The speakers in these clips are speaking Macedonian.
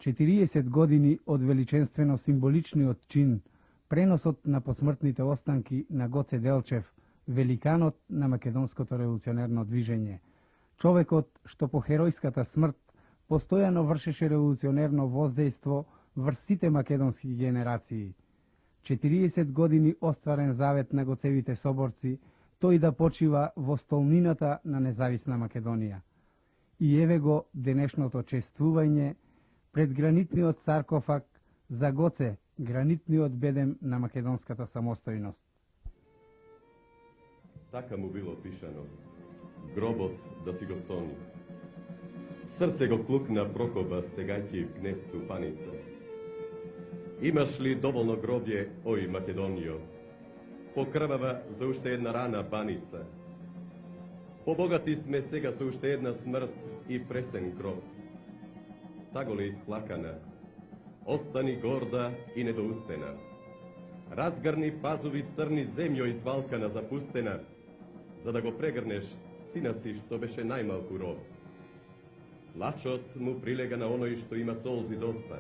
40 години од величествено символичниот чин, преносот на посмртните останки на Гоце Делчев, великанот на македонското револуционерно движење, човекот што по херојската смрт постојано вршеше револуционерно воздејство врз сите македонски генерации. 40 години остварен завет на Гоцевите соборци, тој да почива во столнината на независна Македонија. И еве го денешното чествување пред гранитниот саркофаг за Гоце, гранитниот бедем на македонската самостојност. Така му било пишано, гробот да си го сони. Срце го клукна Прокоба, стегајќи в гнев ступаница. Имаш ли доволно гробје, ој Македонијо? Покрвава за уште една рана баница. Побогати сме сега со уште една смрт и пресен гроб. Таголе исплакана, остани горда и недоустена. Разгрни пазови црни земјо извалкана, запустена, за да го прегрнеш сина си што беше најмалку роб. Плачот му прилега на оној што има солзи доста.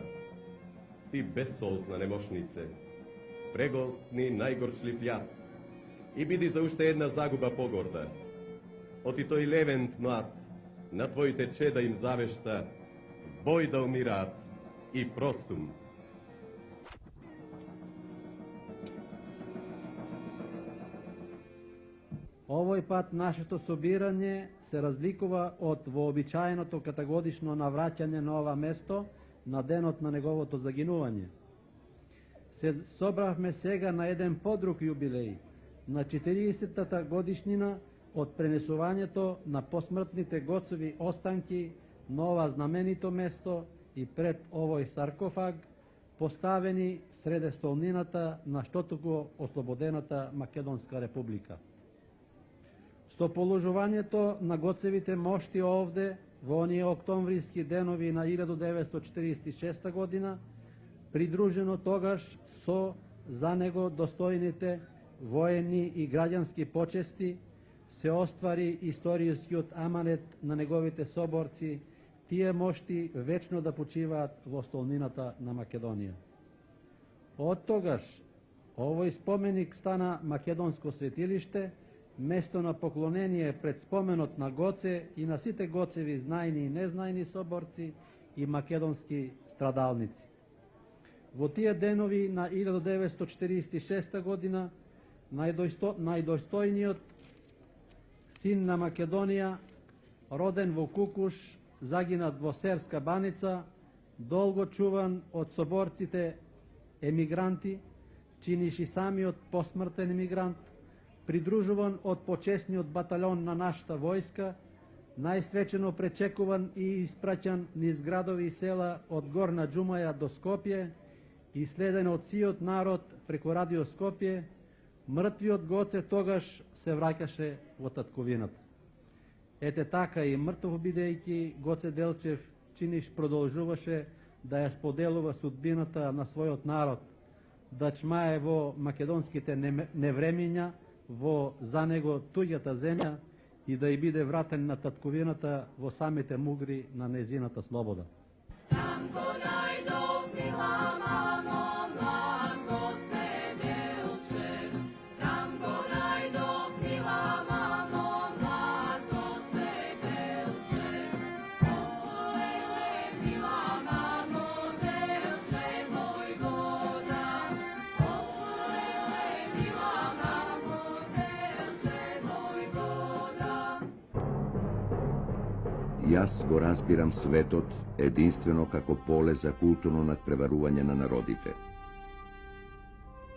Ти безсолзна немошнице, преголтни најгорчлив јад и биди за уште една загуба погорда. Оти тој Левент млад, на твоите чеда им завешта, бој да умираат и простум. Овој пат нашето собирање се разликува од вообичаеното катагодишно навраќање на ова место на денот на неговото загинување. Се собравме сега на еден подруг јубилеј, на 40-та годишнина од пренесувањето на посмртните Гоцеви останки на ова знаменито место и пред овој саркофаг, поставени среде столнината на штото го ослободената Македонска република. Со положувањето на Гоцевите мошти овде, во оние октомвриски денови на 1946 година, придружено тогаш со за него достојните воени и граѓански почести, се оствари историјскиот аманет на неговите соборци, тие мошти вечно да почиваат во столнината на Македонија. Од тогаш, овој споменик стана македонско светилиште, место на поклонение пред споменот на Гоце и на сите Гоцеви знајни и незнајни соборци и македонски страдалници. Во тие денови на 1946 година, најдостојниот син на Македонија, роден во Кукуш, загинат во Серска баница, долго чуван од соборците емигранти, чиниш и самиот посмртен емигрант, придружуван од почесниот батальон на нашата војска, најсвечено пречекуван и испраќан низ градови и села од Горна Џумаја до Скопје и следен од сиот народ преку Радио Скопје, мртвиот Гоце тогаш се враќаше во татковината. Ете така и мртов бидејќи, Гоце Делчев чиниш продолжуваше да ја споделува судбината на својот народ, да чмае во македонските невремиња, во за него туѓата земја и да ја биде вратен на татковината во самите мугри на незината слобода. Јас го разбирам светот единствено како поле за културно надпреварување на народите.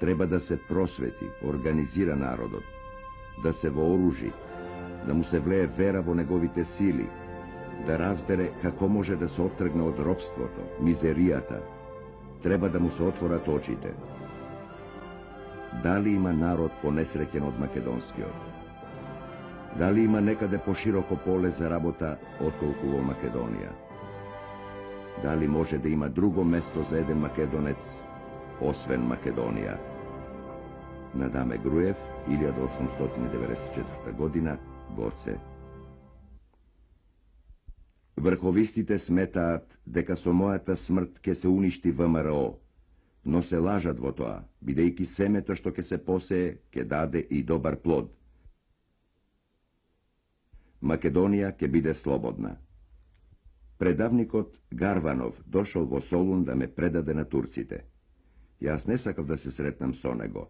Треба да се просвети, организира народот, да се вооружи, да му се влее вера во неговите сили, да разбере како може да се оттргне од робството, мизеријата. Треба да му се отворат очите. Дали има народ понесреќен од македонскиот? Дали има некаде пошироко поле за работа отколку во Македонија? Дали може да има друго место за еден македонец, освен Македонија? Надаме Груев, 1894 година, Гоце. Врховистите сметаат дека со мојата смрт ќе се уништи ВМРО, но се лажат во тоа, бидејќи семето што ќе се посее, ќе даде и добар плод. Македонија ќе биде слободна. Предавникот Гарванов дошол во Солун да ме предаде на турците. Јас не сакав да се сретнам со него,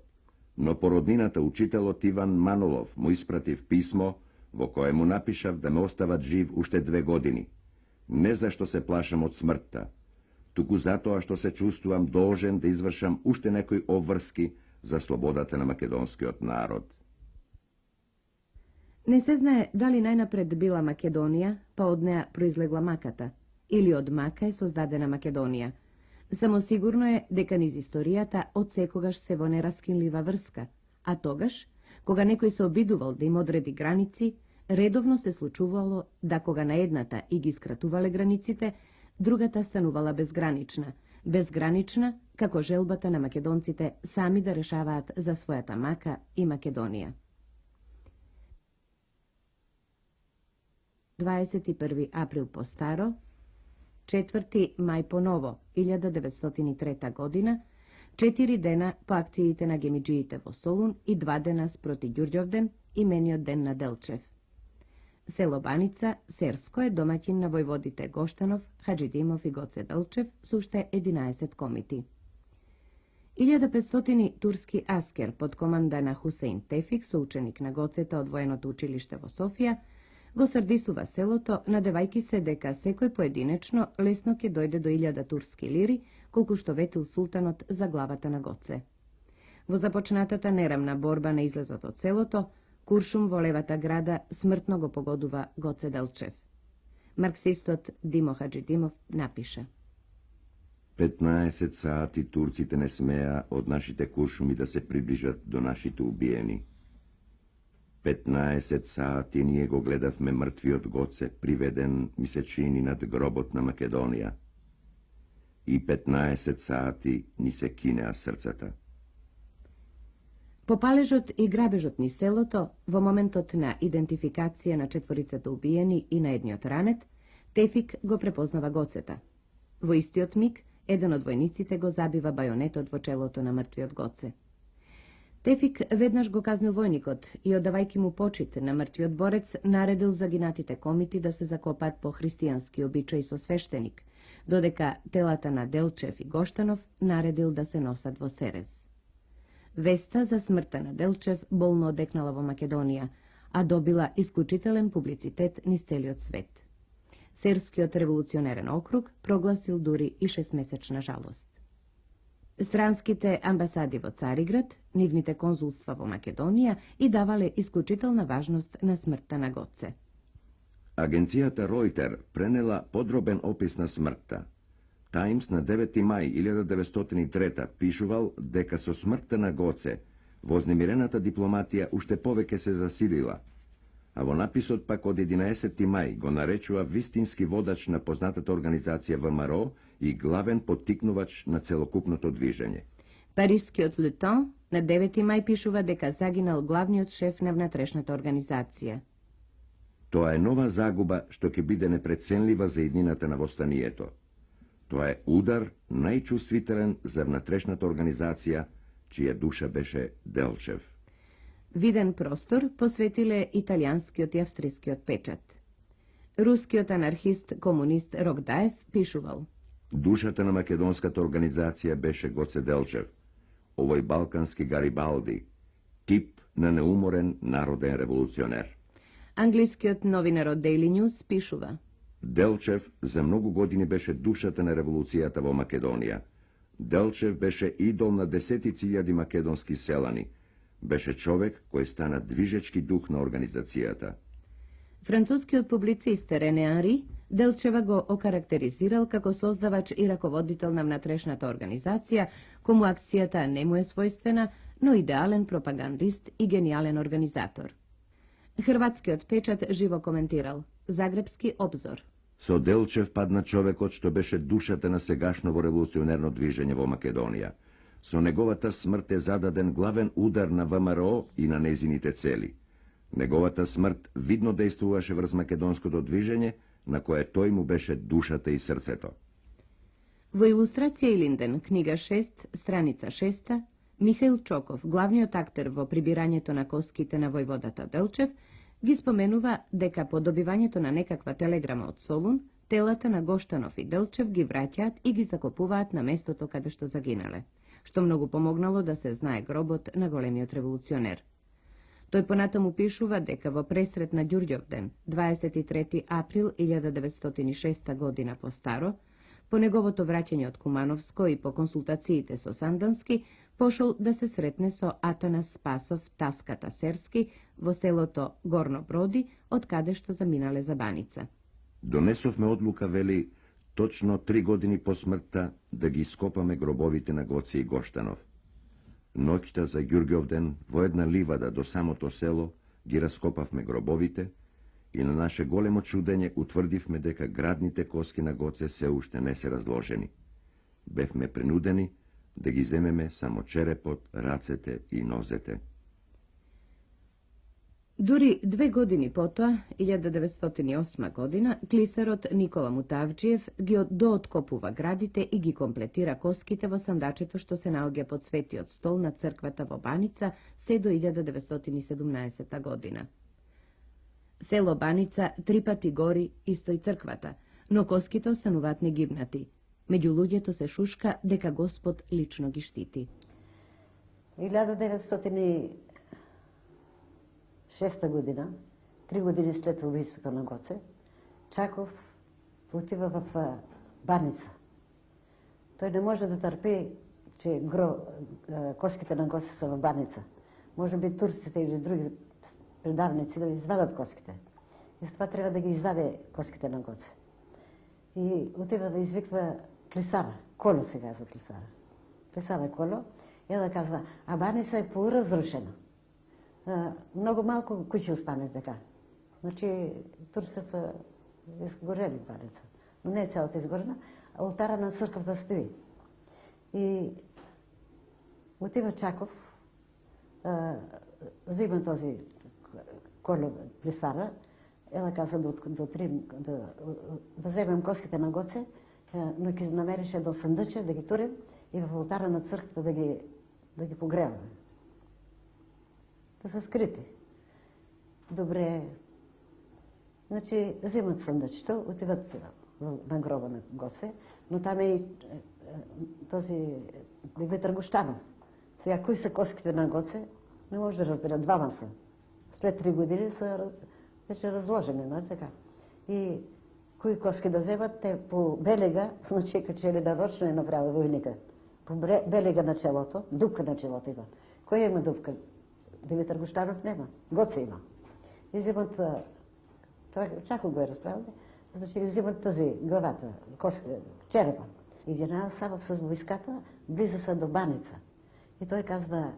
но породнината учителот Иван Манолов му испратив писмо во кое му напишав да ме остават жив уште 2 години. Не зашто се плашам од смртта, туку затоа што се чувствувам должен да извршам уште некои обврски за слободата на македонскиот народ. Не се знае дали најнапред била Македонија, па од неа произлегла маката, или од мака е создадена Македонија. Само сигурно е дека низ историјата од секогаш се во нераскинлива врска, а тогаш, кога некој се обидувал да им одреди граници, редовно се случувало да кога на едната и ги скратувале границите, другата станувала безгранична. Безгранична како желбата на македонците сами да решаваат за својата мака и Македонија. 21. април по старо, 4. мај по ново, 1903 година, 4 дена по акциите на гемиджиите во Солун и 2 дена спроти Ѓурѓовден, имениот ден на Делчев. Село Баница, Серско, е домаќин на војводите Гоштанов, Хаджидимов и Гоце Делчев со уште 11 комити. 1500 турски аскер под команда на Хусеин Тефик, соученик на Гоцета од военото училиште во Софија, го срдисува селото, надевајки се дека секој поединечно лесно ќе дојде до 1000 турски лири, колку што ветил султанот за главата на Гоце. Во започнатата нерамна борба на излезот од селото, куршум во левата града смртно го погодува Гоце Делчев. Марксистот Димо Хаджидимов напиша: 15 сати турците не смеа од нашите куршуми да се приближат до нашите убиени. 15 сати ние го гледавме мртвиот Гоце приведен мисечини над гробот на Македонија. И 15 сати ни се кинеа срцата. По палежот и грабежот низ селото, во моментот на идентификација на 4 убиени и на едниот ранет, Тефик го препознава Гоцета. Во истиот миг, еден од војниците го забива бајонетот во челото на мртвиот Гоце. Тефик веднаш го казнил војникот и, одавајќи му почит на мртвиот борец, наредил загинатите комити да се закопаат по христијански обичај со свештеник, додека телата на Делчев и Гоштанов наредил да се носат во Серез. Веста за смртта на Делчев болно одекнала во Македонија, а добила исклучителен публицитет низ целиот свет. Серскиот револуционерен округ прогласил дури и 6-месечна жалост. Странските амбасади во Цариград, нивните конзулства во Македонија и давале исклучителна важност на смртта на Гоце. Агенцијата Ройтер пренела подробен опис на смртта. Тајмс на 9. мај 1903 пишувал дека со смртта на Гоце вознемирената дипломатија уште повеќе се засилила, а во написот пак од 11. мај го наречува вистински водач на познатата организација ВМРО и главен поттикнувач на целокупното движење. Парискиот Лютон на 9. мај пишува дека загинал главниот шеф на внатрешната организација. Тоа е нова загуба што ќе биде непреценлива за иднината на востанието. Тоа е удар најчувствителен за внатрешната организација, чија душа беше Делчев. Виден простор посветиле италијанскиот и австрискиот печат. Рускиот анархист комунист Рогдаев пишувал: Душата на македонската организација беше Гоце Делчев, овој балкански Гарибалди, тип на неуморен народен револуционер. Англискиот новинар Daily News пишува: Делчев за многу години беше душата на револуцијата во Македонија. Делчев беше идол на десетици илјади македонски селани. Беше човек кој стана движечки дух на организацијата. Францускиот публицист Рене Анри Делчева го окарактеризирал како создавач и раководител на внатрешната организација, кому акцијата не му е својствена, но идеален пропагандист и гениален организатор. Хрватскиот печат живо коментирал: Загребски обзор. Со Делчев падна човекот што беше душата на сегашново револуционерно движење во Македонија. Со неговата смрт е зададен главен удар на ВМРО и на незините цели. Неговата смрт видно дејствуваше врз македонското движење, на кое тој му беше душата и срцето. Во илустрација Илинден, книга 6, страница 6, Михаил Чоков, главниот актер во прибирањето на коските на војводата Делчев, ги споменува дека по добивањето на некаква телеграма од Солун, телата на Гоштанов и Делчев ги враќаат и ги закопуваат на местото каде што загинале, што многу помогнало да се знае гробот на големиот револуционер. Тој понатаму пишува дека во пресрет на Ѓурѓовден, 23. април 1906 година по старо, по неговото враќање од Кумановско и по консултациите со Сандански, пошол да се сретне со Атанас Спасов Таската Серски во селото Горно Броди, од каде што заминале за Баница. Донесовме одлука, вели, точно 3 години по смртта да ги скопаме гробовите на Гоце и Гоштанов. Ноќта за Ѓурѓовден во една ливада до самото село ги раскопавме гробовите и на наше големо чудење утврдивме дека градните коски на Гоце се уште не се разложени. Бевме принудени да ги земеме само черепот, рацете и нозете. Дури 2 години потоа, 1908 година, клисарот Никола Мутавчиев ги дооткопува градите и ги комплетира коските во сандачето што се наоѓа под светиот стол на црквата во Баница се до 1917 година. Село Баница 3 пати гори исто и црквата, но коските остануваат негибнати. Меѓу луѓето се шушка дека Господ лично ги штити. 1906 година, 3 години след убийството на Гоце, Чаков отива в Баница. Тој не може да трпи, че коските на Гоце са в Баница. Може би турците или други предавници да извадат коските. И с това трябва да ги изваде коските на Гоце. И отива да извиква Клисара. Коло се казва Клисара. Клисара Коло. И да казва, а Баница е полуразрушена. Много малко кучи остане така. Значи турците са изгорели Баница. Но не е цялата изгорена. Олтара на църквата стои. И отива Чаков, взима този Коло Клисара, ела каза да вземем коските на Гоце, но ги намерише до съндъче, да ги турим и в олтара на църквата да ги погреваме. Да са скрити. Добре. Значи, взимат съндъчето, отиват на гроба на Гоце, но там е и този Димитър Гощанов. Сега, кои са коските на Гоце? Не може да разбера. Двама са. След 3 години са вече разложени, нали така? И кои коски да вземат, те по белега, значи че ли нарочно е направил войника. По белега на челото, дупка на челото има. Кой има дупка? Димитър Гощанов няма. Гоце има. И взимат, Чаков го е разправил, значи взимат тази главата, черепа. И генерал Савов с войската близо са до Баница. И той казва,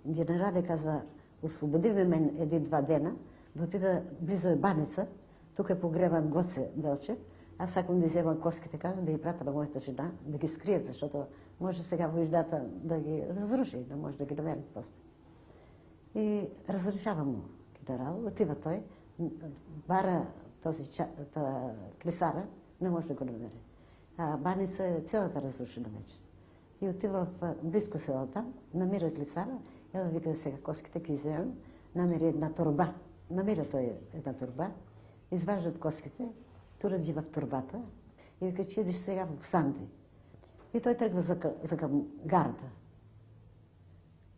генералът казва, освободи мен 1-2 дена, да отида близо е Баница, тук е погребан Гоце Делчев, аз сакам да вземам коските, казвам, да ги пратя на моята жена, да ги скрият, защото може сега войждата да ги разруши, да може да ги намерят после. И разрешава му генерал, отива той, бара този Клисара, не може да го намери. А Баница е цялата разрушена вече. И отива в близко село там, намира Клисара, ела вика сега коските ги вземем, намери една торба. Намира той една торба, изваждат коските, турат ги в торбата и вика, че идеш сега в Оксанди. И той тръгва за към гарата.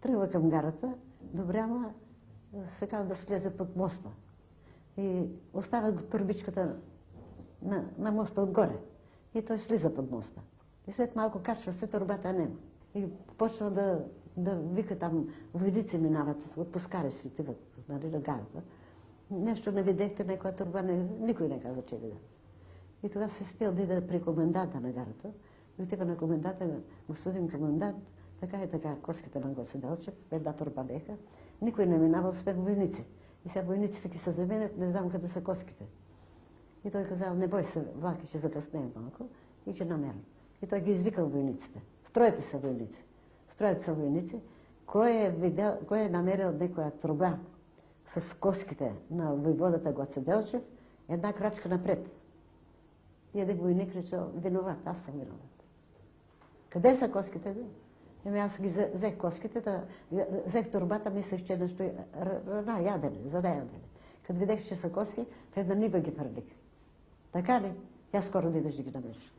Тръгва към гарата, добре, ама се казва да слезе под моста. И оставят турбичката на моста отгоре. И той слиза под моста. И след малко качва се, торбата нема. И почва да вика там, войници минават, отпускари си отиват, нали, на гарата. Нещо не видехте, некоя торба, никой не каза, че видя. И тогава се стил да иде при коменданта на гарата. И отива на коменданта, господин комендант, така и така, коските на Гоце Делчев, една торба беха. Никой не минава, освен войници. И сега войниците ги се заминят, не знам къде са коските. И той казал, не бой се, влаки, ще закъснеем малко и че намерям. И той ги извикал войниците. Строите са войници. Строят са войници. Кой е намерил некоя труба с коските на войводата Гоце Делчев, една крачка напред. И един войник речел, виноват, аз съм виноват. Къде са коските ви? Еми аз ги взех коските, взех турбата, мислех, че нещо рана ядене, за да ядене. Като видех, че са коски, в една нива ги фърлих. Така ли? Тя скоро дидеш да ги намериш.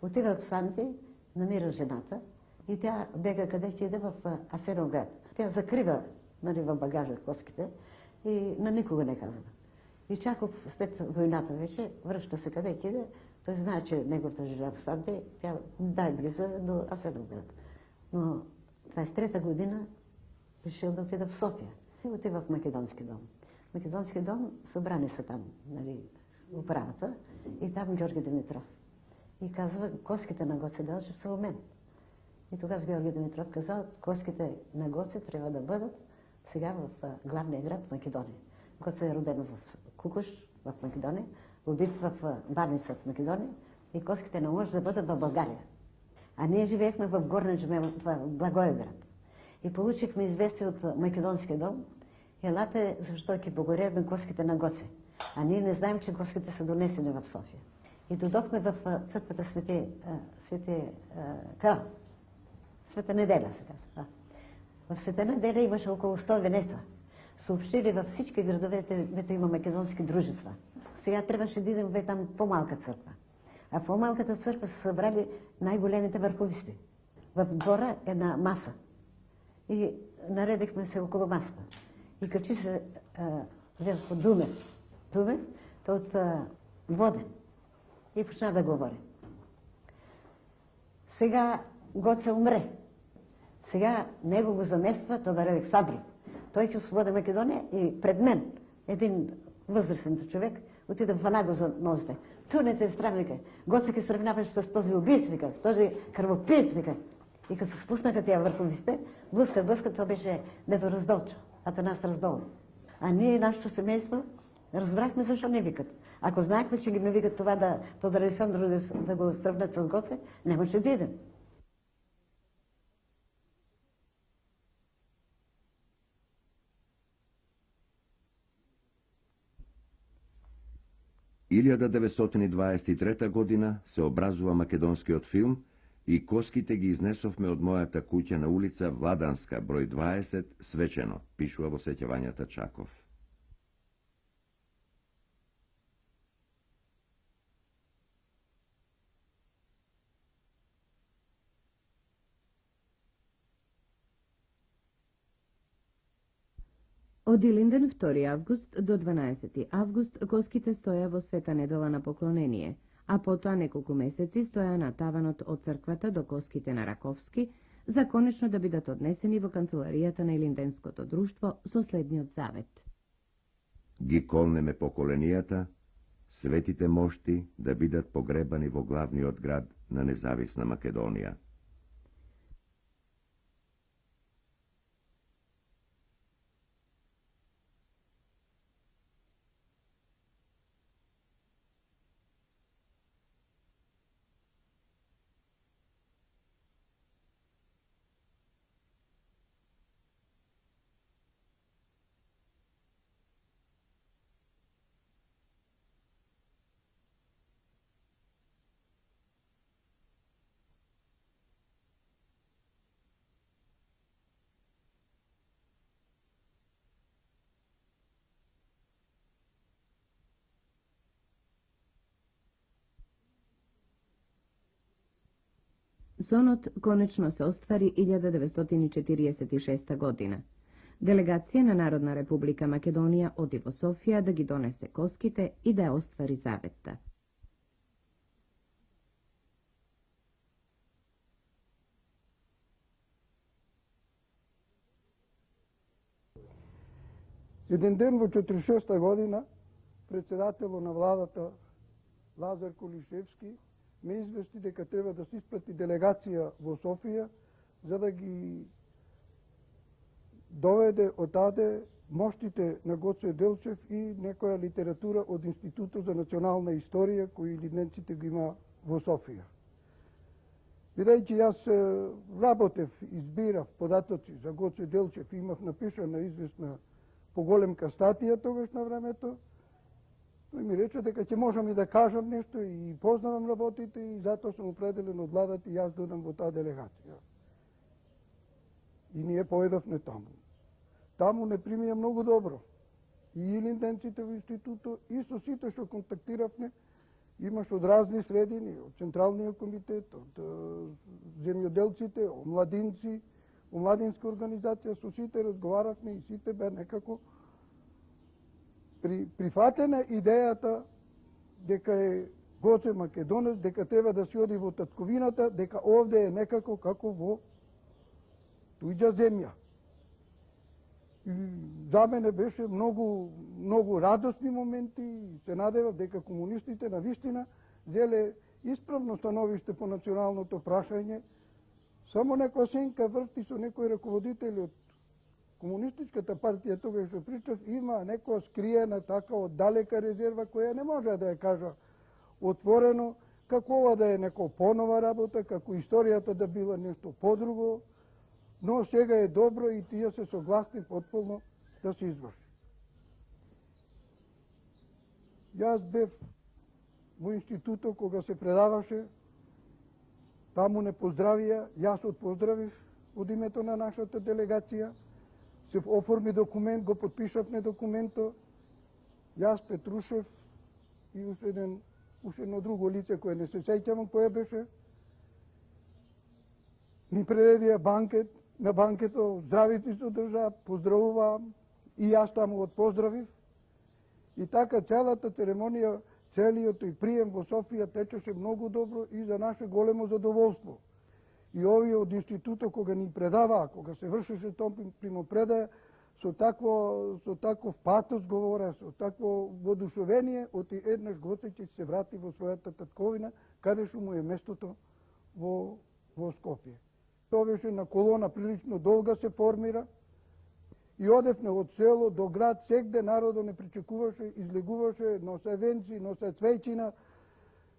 Отивах в Санти, намира жената и тя бега където иде в Асеновград. Тя закрива в багажа коските и на никога не казва. И чака след войната вече, връща се където иде, той знае, че неговата жена в Санти, тя най-близо до Асеновград. Но 23-та година решил да отида в София. И отива в Македонски дом. Македонски дом, събрани са там, управата, и там Георги Димитров. И казва, коските на Гоце Делчев са у мен. И тогава Георги Димитров казал, коските на Гоце трябва да бъдат сега в главния град Македония. Гоце е роден в Кукуш, в Македония, убит в Баница в Македония, и коските не може да бъдат в България. А ние живеехме в Горна Джуме, в Благоевград. И получихме известие от Македонския дом, елате, защото ги погоревме коските на Гоце. А ние не знаем, че коските са донесени в София. И дойдохме в църквата Свети Крал. Света неделя се казва. В Света неделя имаше около 100 венеца. Съобщили във всички градове, дето има македонски дружества. Сега трябваше да идем в там по-малка църква. А в по-малката църква са събрали най-големите върховисти. В двора една маса. И наредихме се около масата. И качи се по Думев. Думев, то от Воден. И почна да говори. Сега Гоце умре. Сега него го замества Тодор Александров. Той ще освободи Македония и пред мен един възрастен човек отида в Анаго за нозите. Тунете странника. Гоце ке сравняваш с този убийц, вика, с този кръвопиец, вика. И като се спуснаха тия върховисте, блъскат, то беше Дедо Раздолчо, Атанас Раздол. А ние, нашето семейство, разбрахме защо не викат. Ако знаехме, че ги не викат това да Тодор Александров да го сравнят с Гоце, нямаше да идем. В 1923 година се образува македонскиот филм и коските ги изнесовме од мојата куќа на улица Владанска, број 20, свечено, пишува во сеќавањата Чаков. Од Илинден 2 август до 12 август коските стоја во Света недела на поклонение, а потоа неколку месеци стоја на таванот од црквата до коските на Раковски, за конечно да бидат однесени во канцеларијата на Илинденското друштво со следниот завет. Ги колнеме поколенијата, светите мошти да бидат погребани во главниот град на независна Македонија. Сонот конечно се оствари 1946 година. Делегација на Народна република Македонија оди во Софија да ги донесе коските и да ја оствари заветта. Еден ден во 46 година председателот на владата Лазар Колишевски ме извести дека треба да се испрати делегација во Софија за да ги доведе отаде моштите на Гоце Делчев и некоја литература од Институтот за национална историја кој илинденците го има во Софија. Бидејќи јас работев, избирав податоци за Гоце Делчев и имав напишана известна поголемка статија тогаш на времето, Тој ми рече дека ќе можам и да кажам нешто и познавам работите и затоа сум определен од владата и јас додам во таа делегација. И ние поедовме таму. Таму не примија многу добро. И илинденците во институтот, и со сите што контактиравме, имаш од разни средини, од Централниот комитет, од земјоделците, од младинци, од младинска организација, со сите разговаравме и сите бе некако прифатена идејата дека е Гоце Македонец, дека треба да се оди во татковината, дека овде е некако како во туѓа земја. И за мене беше многу радосни моменти и се надевав дека комунистите на вистина зеле исправно становиште по националното прашање. Само некоја сенка врти со некои раководители од Комунистичката партија, тогаш што причав, има некоја скриена така оддалека резерва која не може да ја кажа отворено, како ова да е некоја понова работа, како историјата да била нешто подруго, но сега е добро и тие се согласни потполно да се изврши. Јас бев во институтот кога се предаваше, таму не поздравија, јас отпоздравив од името на нашата делегација, се оформи документ, го подпишавме документот, јас, Петрушев и уште едно друго лице кое не се сеќавам кое беше, ни прередија банкет, на банкето здравици се одржа, поздравувам, и јас таму отпоздравив. И така целата церемонија, целиот и прием во Софија течеше многу добро и за наше големо задоволство. И овие од институтот кога ни предаваа, кога се вршеше тоа примопредаја, со таков патос говора, со такво воодушевение, оти еднаш Гоце ќе се врати во својата татковина, каде што му е местото во Скопје. Тоа беше на колона прилично долга се формира и одевме од село до град, сегде народот не причекуваше, излегуваше, носе венци, носе цвеќина,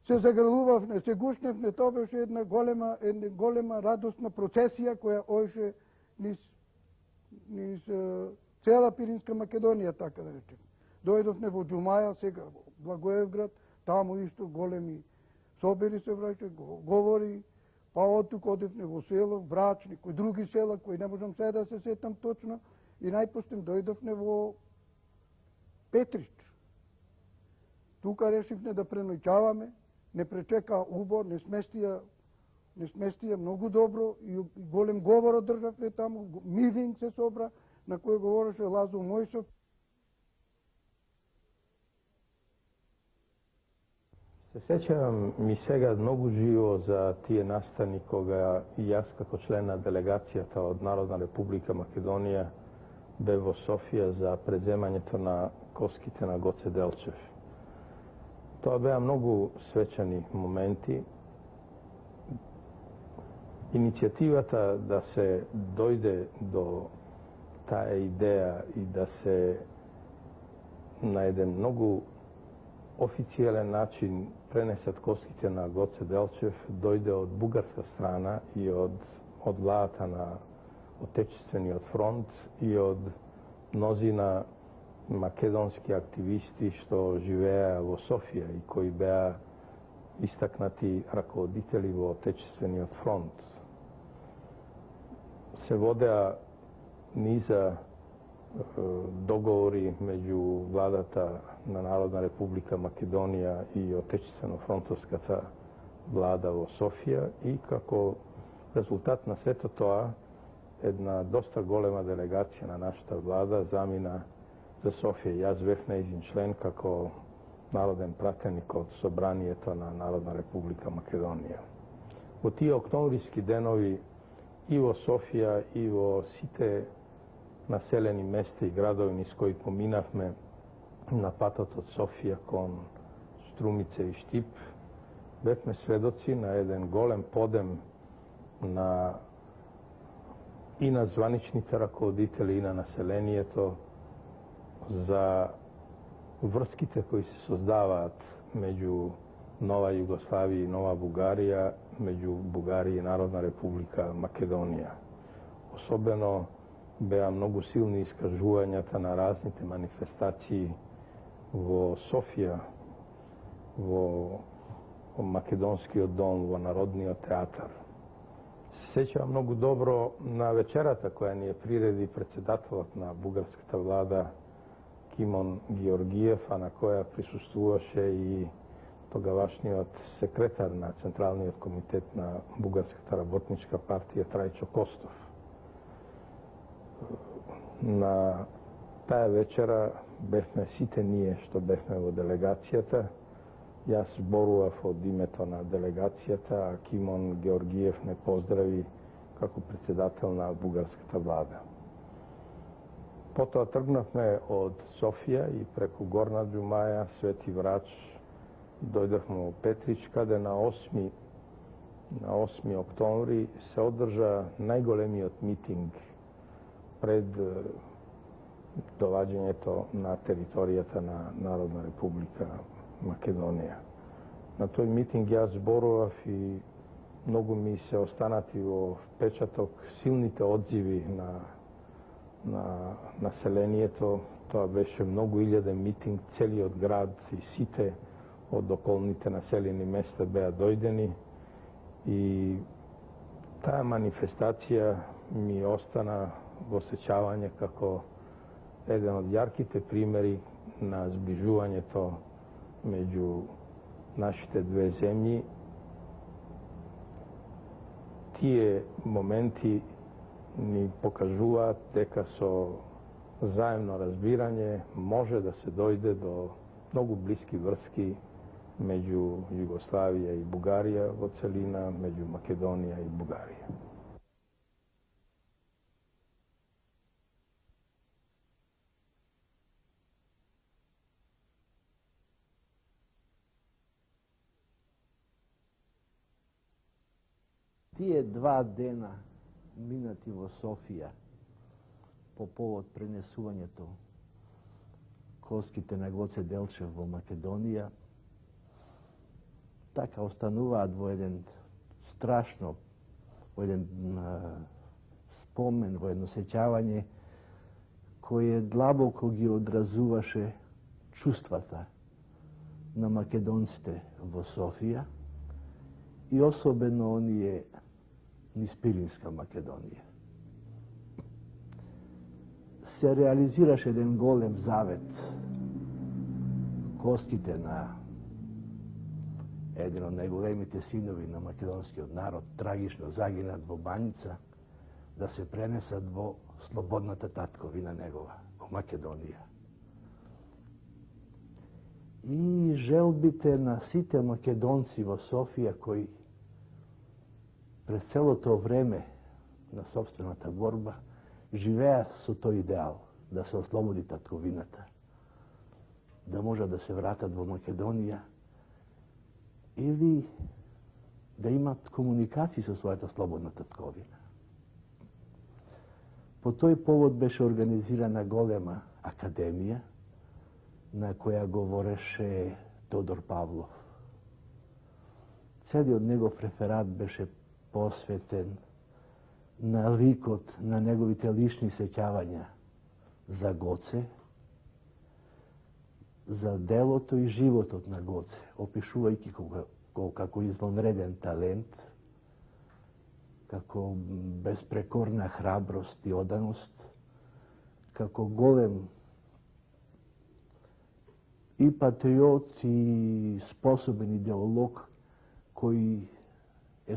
се загрелувавме, се гушневме, тоа беше една голема радосна процесија која оеше низ цела Пиринска Македонија, така да речем. Дојдовме во Џумаја, сега во Благоевград, таму исто големи собери се враќа, говори, па оттук одевме во село, Врач, некои други села, кои не можам сега да се сетам точно, и најпослем дојдовме во Петрич. Тука решивме да преноќаваме, не пречека убо, не сместија многу добро и голем говор одржавме таму, митинг се собра, на кој говореше Лазо Мојсов. Се сеќавам ми сега многу живо за тие настани кога и јас како член на делегацијата од Народна република Македонија бе во Софија за преземањето на коските на Гоце Делчев. Тоа беа многу свечани моменти. Иницијативата да се дојде до таа идеја и да се на еден многу официјален начин пренесат коските на Гоце Делчев дојде од бугарска страна и од владата на Отечествениот фронт и од мнозина македонски активисти што живееа во Софија и кои беа истакнати раководители во Отечествениот фронт. Се водеа низа договори меѓу владата на Народна република Македонија и Отечествено-фронтовската влада во Софија и како резултат на сето тоа една доста голема делегација на нашата влада замина за Софија. Јас бев нејзин член како народен пратеник од Собранието на Народна република Македонија. Во тие октомвриски денови и во Софија и во сите населени места и градови низ кои поминавме на патот од Софија кон Струмица и Штип, бевме сведоци на еден голем подем и на званичните раководители и на населението за врските кои се создаваат меѓу Нова Југославија и Нова Бугарија, меѓу Бугарија и Народна република Македонија. Особено беа многу силни искажувањата на разните манифестации во Софија, во Македонскиот дом, во Народниот театар. Се сеќавам многу добро на вечерата која ни ја приреди председателот на бугарската влада Кимон Георгиев, а на која присуствуваше и тогавашниот секретар на Централниот комитет на Бугарската работничка партија Трајчо Костов. На таа вечера бевме сите ние што бевме во делегацијата. Јас зборував од името на делегацијата, а Кимон Георгиев ме поздрави како председател на бугарската влада. Потоа тргнавме од Софија и преку Горна Џумаја, Свети Врач, дојдовме во Петрич, каде на 8 октомври се одржа најголемиот митинг пред доваѓањето на територијата на Народна република Македонија. На тој митинг јас зборував и многу ми се останати во впечаток силните одзиви на населението. Тоа беше многу илјаден митинг, целиот град и сите од околните населени места беа дојдени и таа манифестација ми остана во сеќавање како еден од јарките примери на зближувањето меѓу нашите две земји. Тие моменти ни покажуваат дека со заемно разбирање може да се дојде до многу блиски врски меѓу Југославија и Бугарија во целина, меѓу Македонија и Бугарија. Тие 2 дена минати во Софија по повод пренесувањето коските на Гоце Делчев во Македонија, така остануваат во еден страшно, во еден спомен, во едно сеќавање кое длабоко ги одразуваше чувствата на македонците во Софија и особено оние низ Пиринска Македонија. Се реализираше еден голем завет. Коските на еден од најголемите синови на македонскиот народ трагично загинат во Баница, да се пренесат во слободната татковина негова, во Македонија. И желбите на сите македонци во Софија кои през целото време на собствената борба живеа со тој идеал да се ослободи татковината, да може да се вратат во Македонија или да имат комуникации со својата слободна татковина. По тој повод беше организирана голема академија на која говореше Тодор Павлов. Целиот негов реферат беше посветен на ликот, на неговите лични сеќавања за Гоце, за делото и животот на Гоце, опишувајќи го како извонреден талент, како безпрекорна храброст и оданост, како голем и патриот и способен идеолог кој го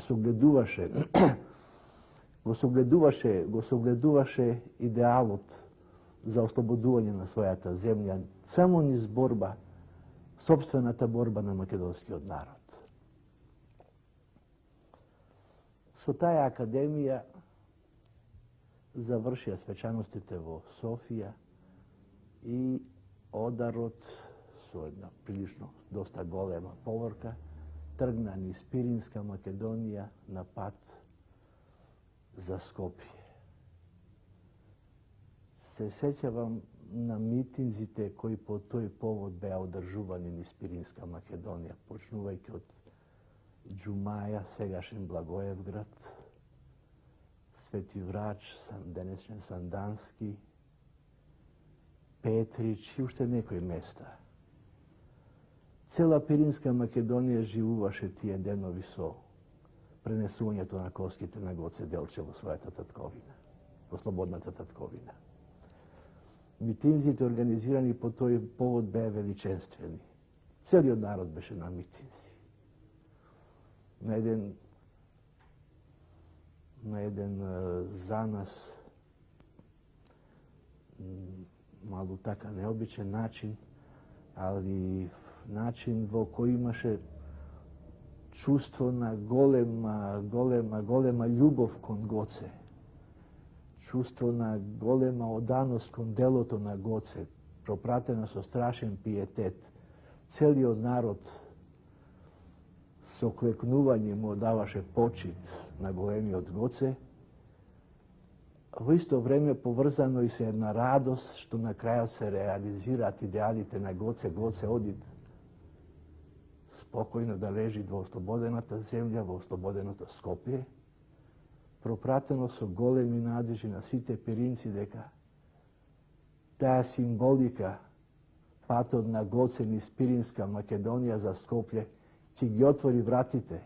согледуваше идеалот за ослободување на својата земја само низ борба, собствената борба на македонскиот народ. Со таа академија завршија свечаностите во Софија и Одарот со една прилично доста голема поворка тргна низ Пиринска Македонија на пат за Скопје. Се сеќавам на митинзите кои по тој повод беа одржувани низ Пиринска Македонија, почнувајќи од Џумаја, сегашен Благоевград, Свети Врач, денешен Сандански, Петрич и уште некои места. Цела Пиринска Македонија живуваше тие денови со пренесувањето на коските на Гоце Делчев во својата татковина, во слободната татковина. Митинзите организирани по тој повод беа величенствени. Целиот народ беше на митинзи. На еден за нас малку така необичен начин, али начин во кој имаше чувство на голема љубов кон Гоце. Чувство на голема оданост кон делото на Гоце, пропратено со страшен пиетет. Целиот народ со клекнување му даваше почит на големиот Гоце, во исто време поврзано и се една радост што на крајот се реализираат идеалите на Гоце. Гоце оди спокојно да лежи во ослободената земја, во ослободеното Скопје, пропратено со големи надежи на сите пиринци дека таа символика, патот на Гоце низ Пиринска Македонија за Скопје, ќе ги отвори вратите,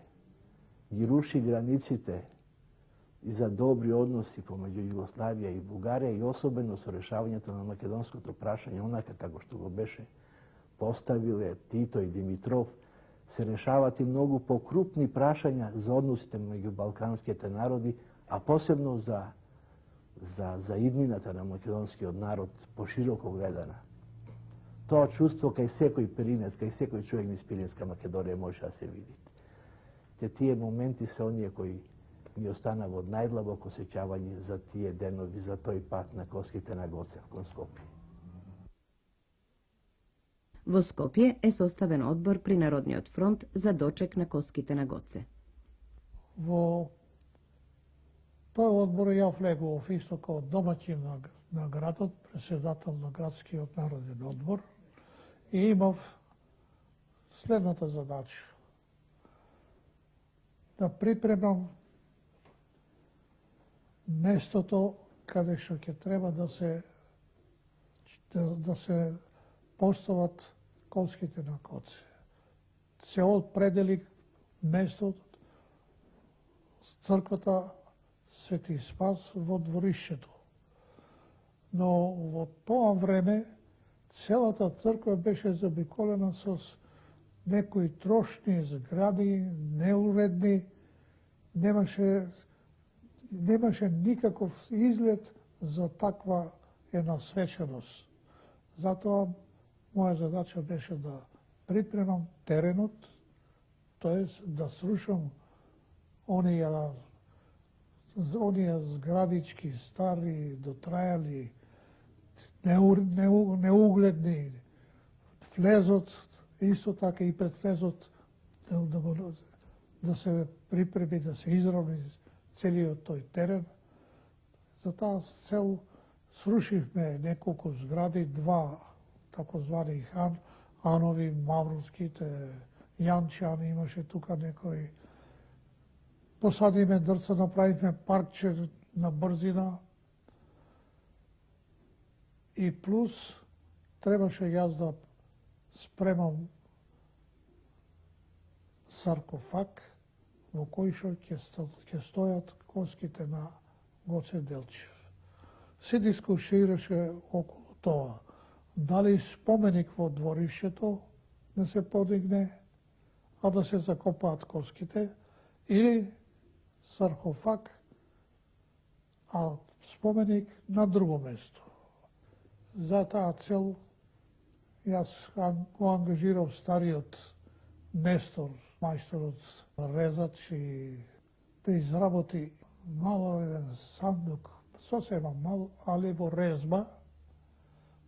ги руши границите и за добри односи помеѓу Југославија и Бугарија и особено со решавањето на македонското прашање, онака како што го беше поставиле Тито и Димитров, се решават и многу покрупни прашања за односите меѓу балканските народи, а посебно за иднината на македонскиот народ пошироко гледана. Тоа чувство кај секој пиринец, кај секој човек низ Пиринска Македонија може да се види. Тие моменти се оние кои ми останава од најдлабоко сеќавање за тие денови, за тој пат на коските на Гоце кон Скопје. Во Скопје е составен одбор при Народниот фронт за дочек на коските на Гоце. Во тој одбор ја влегував исто како домаќин на градот, председател на градскиот народен одбор, и имав следната задача: да припремам местото каде што ќе треба да се постават коските на Гоце. Се определи местото, црквата Свети Спас во дворишето. Но во тоа време целата црква беше забиколена со некои трошни згради, неуредни, немаше никаков изглед за таква една свеченост. Затоа моја задача беше да припремам теренот, тоест да срушам оние зградички, стари, дотрајали, неугледни, влезот, исто така и пред влезот да се припреми, да се изравни целиот тој терен. За таа цел срушивме неколку згради, два такозвани Анови, Мавровските, Јанчани, имаше тука некои. Посадиме дрца, направивме паркче на брзина и плюс требаше јас да спремам саркофаг во кој што ќе стојат коските на Гоце Делчев. Се дискушираше околу тоа. Дали споменик во дворишето да се подигне, а да се закопаат коските, или саркофаг, а споменик на друго место. За таа цел јас го ангажирав стариот Нестор, мајсторот резач, и да изработи мало еден сандук, сосема мал, али во резба,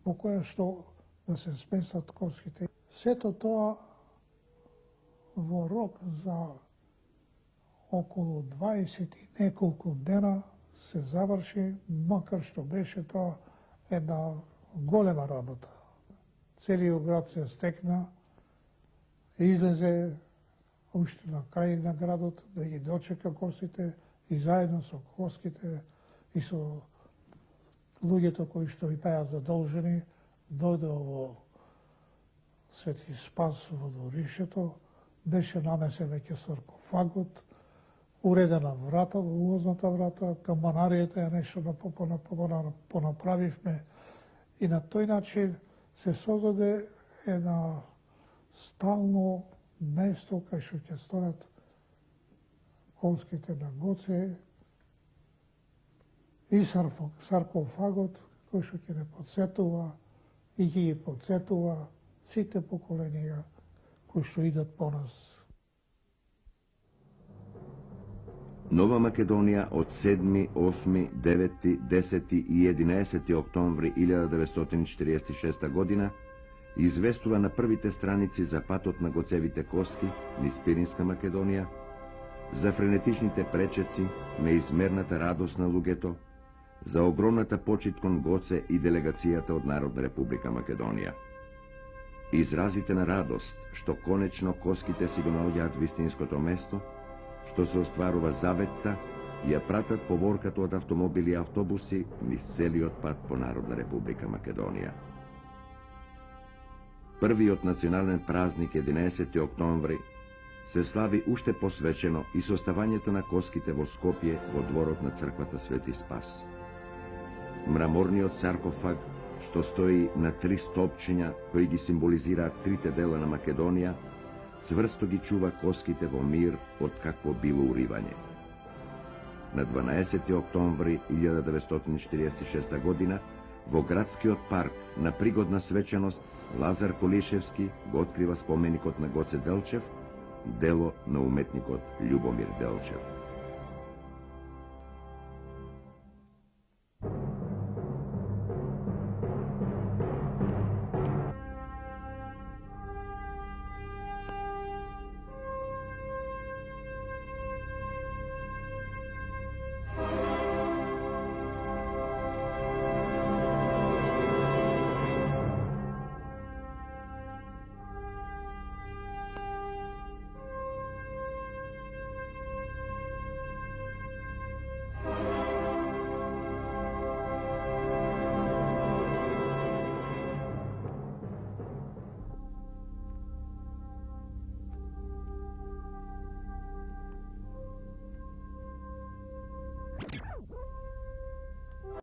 во која што да се смесат коските. Сето тоа во рок за околу 20 и неколку дена се заврши, макар што беше тоа една голема работа. Целиот град се стекна, излезе уште на крај на градот да ги дочека коските и заедно со коските и со луѓето кои што и беа задолжени, дојде во Свети Спас во дворишето, беше нанесен веќе саркофагот, уредена врата, улозната врата, камбанаријата е нешто понаправивме и на тој начин се создаде една стално место кај што ќе стојат коските на Гоце и саркофагот кој што ќе не подсетува и ќе ги подсетува сите поколенија кои што идат по нас. Нова Македонија од 7, 8, 9, 10 и 11 октомври 1946 година известува на првите страници за патот на Гоцевите коски низ Пиринска Македонија, за френетичните пречеци, неизмерната радост на луѓето, за огромната почит кон Гоце и делегацијата од Народна република Македонија. Изразите на радост што конечно коските си го наоѓаат вистинското место, што се остварува заветта и ја пратат поворката од автомобили и автобуси низ целиот пат по Народна република Македонија. Првиот национален празник 11 октомври се слави уште посвечено и составањето на коските во Скопје во дворот на црквата Свети Спас. Мраморниот саркофаг што стои на 3 столпчиња кои ги символизираат трите дела на Македонија, цврсто ги чува коските во мир од какво било уривање. На 12 октомври 1946 година во градскиот парк на пригодна свеченост Лазар Колишевски го открива споменикот на Гоце Делчев, дело на уметникот Љубомир Делчев.